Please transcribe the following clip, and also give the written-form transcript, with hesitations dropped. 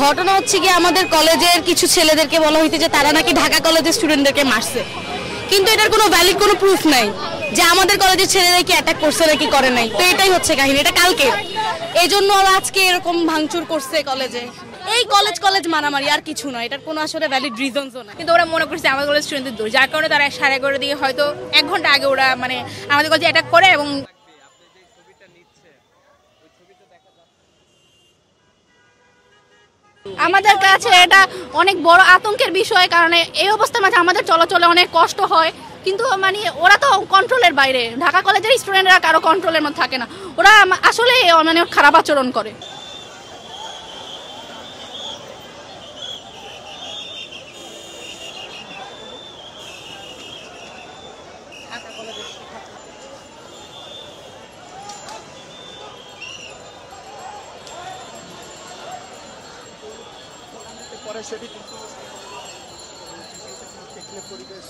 ঘটনা হচ্ছে কি আমাদের কলেজের কিছু ছেলেদেরকে বলা হইতে যে তারা নাকি ঢাকা কলেজের স্টুডেন্টদেরকে মারছে, কিন্তু এটার কোনো ভ্যালিড কোনো প্রুফ নাই যে আমাদের কলেজের ছেলেরা কি অ্যাটাক করছে নাকি করে নাই। তো এটাই হচ্ছে কাহিনী, এটা কালকে, এই জন্য আজকে এরকম ভাঙচুর করছে কলেজে। এই কলেজ মারামারি আর কিছু নয়, এটার কোনো আসলে ভ্যালিড রিজনসও না। কিন্তু ওরা মনে করছে আমাদের কলেজ স্টুডেন্টদের দোষ, যার কারণে তারা 11:30 দিকে হয়তো 1 ঘন্টা আগে ওরা মানে আমাদের কলেজে অ্যাটাক করে। এবং আমাদের কাছে এটা অনেক বড় আতঙ্কের বিষয়, কারণ এই অবস্থার মাঝে আমাদের চলাচলে অনেক কষ্ট হয়। কিন্তু মানে ওরা তো কন্ট্রোলের বাইরে, ঢাকা কলেজের স্টুডেন্টরা কারো কন্ট্রোলের মধ্যে থাকে না, ওরা আসলে মানে খারাপ আচরণ করে। পরে সেটি কিন্তু পরিবেশ